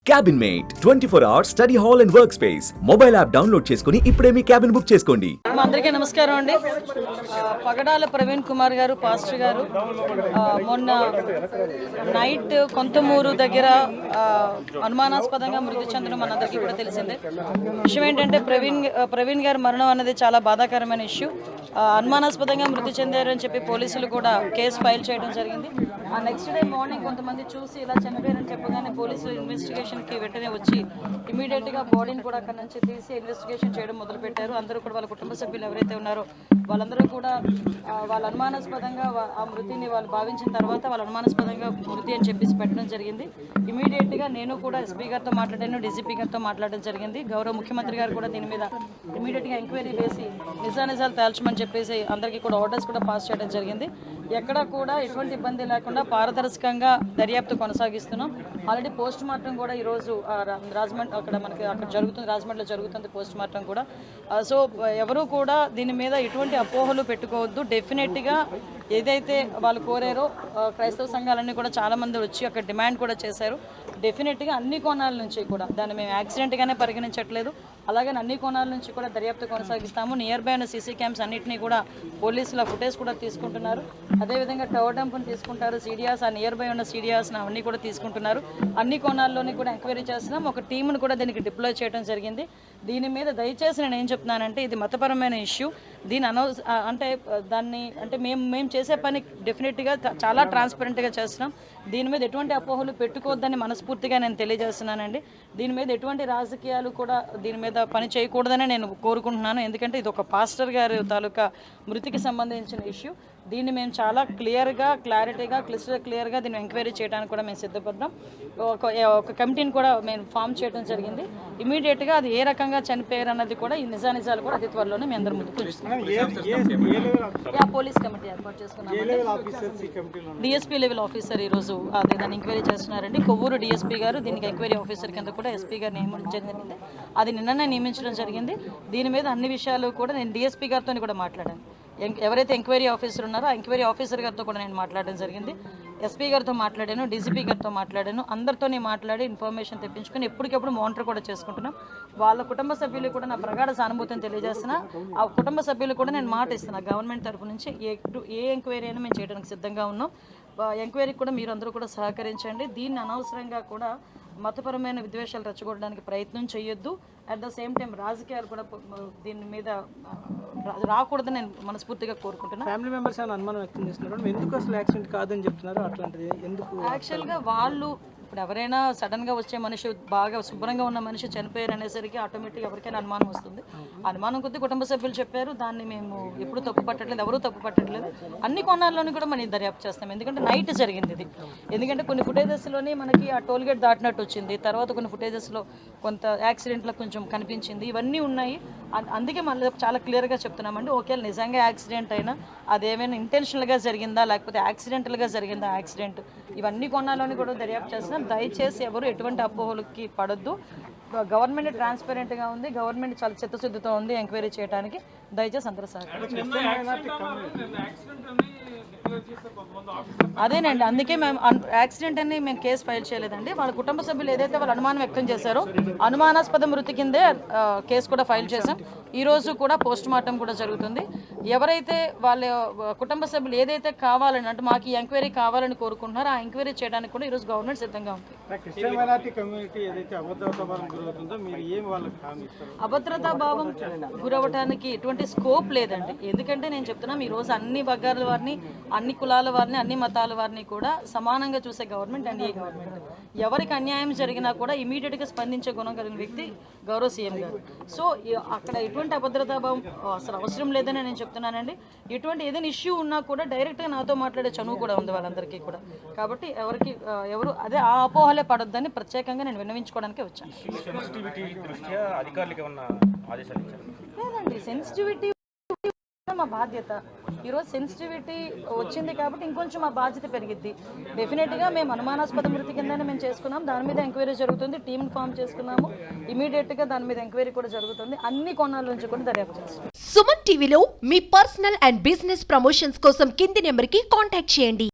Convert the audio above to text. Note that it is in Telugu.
Cabin mate 24 hours study hall and work space mobile app download చేసుకుని ఇప్పుడే మీ క్యాబిన్ బుక్ చేసుకోండి. అందరికీ నమస్కారం అండి. పగడాల ప్రవీణ్ కుమార్ గారు పాస్టర్ గారు మొన్న నైట్ కొంతమూరు దగ్గర అనుమానాస్పదంగా మృతి చెందడం మనందరికీ కూడా తెలిసిందే. విషయం ఏంటంటే ప్రవీణ్ గారి మరణం అనేది చాలా బాధాకరమైన ఇష్యూ. అనుమానాస్పదంగా మృతి చెందారు అని చెప్పి పోలీసులు కూడా కేసు ఫైల్ చేయడం జరిగింది. ఆ నెక్స్ట్ డే మార్నింగ్ కొంతమంది చూసి ఇలా చనిపోయారని చెప్పగానే పోలీసులు ఇన్వెస్టిగేషన్కి వెంటనే వచ్చి ఇమీడియట్గా బాడీని కూడా అక్కడ నుంచి తీసి ఇన్వెస్టిగేషన్ చేయడం మొదలుపెట్టారు. అందరూ కూడా వాళ్ళ కుటుంబ సభ్యులు ఎవరైతే ఉన్నారో వాళ్ళందరూ కూడా వాళ్ళ అనుమానాస్పదంగా ఆ మృతిని వాళ్ళు భావించిన తర్వాత వాళ్ళ అనుమానాస్పదంగా మృతి అని చెప్పేసి పెట్టడం జరిగింది. ఇమీడియట్గా నేను కూడా ఎస్పీ గారితో మాట్లాడాను, డీజీపీ గారితో మాట్లాడడం జరిగింది. గౌరవ ముఖ్యమంత్రి గారు కూడా దీని మీద ఇమీడియట్గా ఎంక్వైరీ వేసి నిజానిజాలు తేల్చమని చెప్పేసి అందరికీ కూడా ఆర్డర్స్ కూడా పాస్ చేయడం జరిగింది. ఎక్కడ కూడా ఎటువంటి ఇబ్బంది లేకుండా పారదర్శకంగా దర్యాప్తు కొనసాగిస్తున్నాం. ఆల్రెడీ పోస్ట్ మార్టం కూడా ఈరోజు రాజమండ్రి అక్కడ జరుగుతుంది, రాజమండ్రిలో జరుగుతుంది పోస్ట్ మార్టం కూడా. సో ఎవరు కూడా దీని మీద ఎటువంటి అపోహలు పెట్టుకోవద్దు. డెఫినెట్గా ఏదైతే వాళ్ళు కోరారో క్రైస్తవ సంఘాలన్నీ కూడా చాలామంది వచ్చి అక్కడ డిమాండ్ కూడా చేశారు. డెఫినెట్గా అన్ని కోణాల నుంచి కూడా దాన్ని మేము యాక్సిడెంట్గానే పరిగణించట్లేదు. అలాగే అన్ని కోణాల నుంచి కూడా దర్యాప్తు కొనసాగిస్తాము. నియర్ బై ఉన్న సీసీ క్యామ్స్ అన్నింటినీ కూడా పోలీసుల ఫుటేజ్ కూడా తీసుకుంటున్నారు. అదేవిధంగా టవర్ డంప్ని తీసుకుంటారు, సీడియాస్, ఆ నియర్ బై ఉన్న సీడియాస్ని అవన్నీ కూడా తీసుకుంటున్నారు. అన్ని కోణాల్లోని కూడా ఎంక్వైరీ చేస్తున్నాం. ఒక టీంను కూడా దీనికి డిప్లాయ్ చేయడం జరిగింది. దీని మీద దయచేసి నేను ఏం చెప్తున్నానంటే ఇది మతపరమైన ఇష్యూ. దీని మేము చేసే పని డెఫినెట్గా చాలా ట్రాన్స్పరెంట్గా చేస్తున్నాం. దీని మీద ఎటువంటి అపోహలు పెట్టుకోవద్దని మనస్ఫూర్తిగా నేను తెలియజేస్తున్నానండి. దీని మీద ఎటువంటి రాజకీయాలు కూడా దీని మీద పని చేయకూడదని నేను కోరుకుంటున్నాను. ఎందుకంటే ఇది ఒక పాస్టర్ గారి తాలూకా మృతికి సంబంధించిన ఇష్యూ. దీన్ని మేము చాలా క్లారిటీగా క్లియర్గా దీన్ని ఎంక్వైరీ చేయడానికి కూడా మేము సిద్ధపడ్డాం. ఒక కమిటీని కూడా మేము ఫామ్ చేయడం జరిగింది. ఇమీడియట్గా అది ఏ రకంగా చనిపోయారు అన్నది కూడా ఈ నిజాలు కూడా అతి త్వరలోనే మీ అందరి ముందుకు పోలీస్ కమిటీ ఏర్పాటు చేసుకున్నామండి. డిఎస్పీ లెవెల్ ఆఫీసర్ ఈరోజు దాన్ని ఎంక్వైరీ చేస్తున్నారండి. కొవ్వూరు డిఎస్పీ గారు దీనికి ఎంక్వైరీ ఆఫీసర్ కింద కూడా ఎస్పీ గారు నియమించడం జరిగింది. అది నిన్ననే నియమించడం జరిగింది. దీని మీద అన్ని విషయాలు కూడా నేను డిఎస్పీ గారితో కూడా మాట్లాడాను. ఎవరైతే ఎంక్వైరీ ఆఫీసర్ ఉన్నారో ఆ ఎంక్వైరీ ఆఫీసర్ గారితో కూడా నేను మాట్లాడడం జరిగింది. ఎస్పీ గారితో మాట్లాడాను, డీజీపీ గారితో మాట్లాడాను. అందరితోనే మాట్లాడి ఇన్ఫర్మేషన్ తెప్పించుకొని ఎప్పటికెప్పుడు మానిటర్ కూడా చేసుకుంటున్నాం. వాళ్ళ కుటుంబ సభ్యులు కూడా నా ప్రగాఢ సానుభూతిని తెలియజేస్తున్నా. ఆ కుటుంబ సభ్యులు కూడా నేను మాట ఇస్తున్నా గవర్నమెంట్ తరఫు నుంచి ఏ ఎంక్వైరీ అయినా మేము చేయడానికి సిద్ధంగా ఉన్నాం. ఎంక్వైరీకి కూడా మీరు అందరూ కూడా సహకరించండి. దీన్ని అనవసరంగా కూడా మతపరమైన విద్వేషాలు రెచ్చగొట్టడానికి ప్రయత్నం చేయొద్దు. అట్ ద సేమ్ టైం రాజకీయాలు కూడా దీని మీద రాకూడదని నేను మనస్ఫూర్తిగా కోరుకుంటున్నాను. ఫ్యామిలీ మెంబర్స్ అని అనుమానం వ్యక్తం చేస్తున్నారు. ఎందుకు అసలు యాక్సిడెంట్ కాదని చెప్తున్నారు? అట్లాంటిది ఎందుకు? యాక్చువల్గా వాళ్ళు ఇప్పుడు ఎవరైనా సడన్గా వచ్చే మనిషి, బాగా శుభ్రంగా ఉన్న మనిషి చనిపోయారు అనేసరికి ఆటోమేటిక్గా ఎవరికైనా అనుమానం వస్తుంది. అనుమానం కొద్దీ కుటుంబ సభ్యులు చెప్పారు. దాన్ని మేము ఎప్పుడు తప్పు పట్టట్లేదు, ఎవరూ తప్పు పట్టట్లేదు. అన్ని కోణాల్లోనూ కూడా మనం దర్యాప్తు చేస్తాం. ఎందుకంటే నైట్ జరిగింది ఇది. ఎందుకంటే కొన్ని ఫుటేజెస్లోనే మనకి ఆ టోల్ గేట్ దాటినట్టు వచ్చింది. తర్వాత కొన్ని ఫుటేజెస్లో కొంత యాక్సిడెంట్లో కొంచెం కనిపించింది. ఇవన్నీ ఉన్నాయి. అందుకే మళ్ళీ చాలా క్లియర్గా చెప్తున్నామండి. ఓకే, నిజంగా యాక్సిడెంట్ అయినా అదేమైనా ఇంటెన్షనల్గా జరిగిందా లేకపోతే యాక్సిడెంటల్గా జరిగిందా యాక్సిడెంట్, ఇవన్నీ కోణాల్లోని కూడా దర్యాప్తు చేస్తున్నాం. దయచేసి ఎవరు ఎటువంటి అపోహలకి పడొద్దు. గవర్నమెంట్ ట్రాన్స్పరెంట్గా ఉంది, గవర్నమెంట్ చాలా చిత్తశుద్ధితో ఉంది ఎంక్వైరీ చేయడానికి. దయచేసి అందరూ అదేనండి. అందుకే మేము యాక్సిడెంట్ అని మేము కేసు ఫైల్ చేయలేదండి. వాళ్ళ కుటుంబ సభ్యులు ఏదైతే వాళ్ళు అనుమానం వ్యక్తం చేశారో అనుమానాస్పద మృతి కిందే కేసు కూడా ఫైల్ చేశాం. ఈరోజు కూడా పోస్ట్ మార్టం కూడా జరుగుతుంది. ఎవరైతే వాళ్ళ కుటుంబ సభ్యులు ఏదైతే కావాలని అంటే మాకు ఈ ఎంక్వైరీ కావాలని కోరుకుంటున్నారో ఆ ఎంక్వైరీ చేయడానికి కూడా ఈరోజు గవర్నమెంట్ సిద్ధంగా ఉంది. అభద్రతా భావం గురవడానికి ఎటువంటి స్కోప్ లేదండి. ఎందుకంటే నేను చెప్తున్నాను ఈరోజు అన్ని వర్గాల వారిని, అన్ని కులాల వారిని, అన్ని మతాల వారిని కూడా సమానంగా చూసే గవర్నమెంట్ ఎన్డీఏ గవర్నమెంట్. ఎవరికి అన్యాయం జరిగినా కూడా ఇమీడియట్గా స్పందించే గుణం కలిగిన వ్యక్తి గౌరవ సీఎం గారు. సో అక్కడ ఎటువంటి అభద్రతా భావం అసలు అవసరం లేదని నేను చెప్తున్నానండి. ఎటువంటి ఏదైనా ఇష్యూ ఉన్నా కూడా డైరెక్ట్గా నాతో మాట్లాడే చనువు కూడా ఉంది వాళ్ళందరికీ కూడా. కాబట్టి ఎవరు అదే ఆ అపోహలే పడొద్దని ప్రత్యేకంగా నేను విన్నవించుకోవడానికి వచ్చాను. లేదండి, సెన్సిటివిటీ మా బాధ్యత. ఈరోజు సెన్సిటివిటీ వచ్చింది కాబట్టి ఇంకొంచెం మా బాధ్యత పెరిగిద్ది. డెఫినెట్గా మేము అనుమానాస్పద మృతి కిందనే మేము చేసుకున్నాం. దాని మీద ఎంక్వైరీ జరుగుతుంది. టీమ్ ఫామ్ చేసుకున్నాము. ఇమీడియట్గా దాని మీద ఎంక్వైరీ కూడా జరుగుతుంది. అన్ని కోణాల నుంచి కూడా దర్యాప్తు చేస్తాం. సుమన్ టీవీలో మీ పర్సనల్ అండ్ బిజినెస్ ప్రమోషన్స్ కోసం కింది నెంబర్కి కాంటాక్ట్ చేయండి.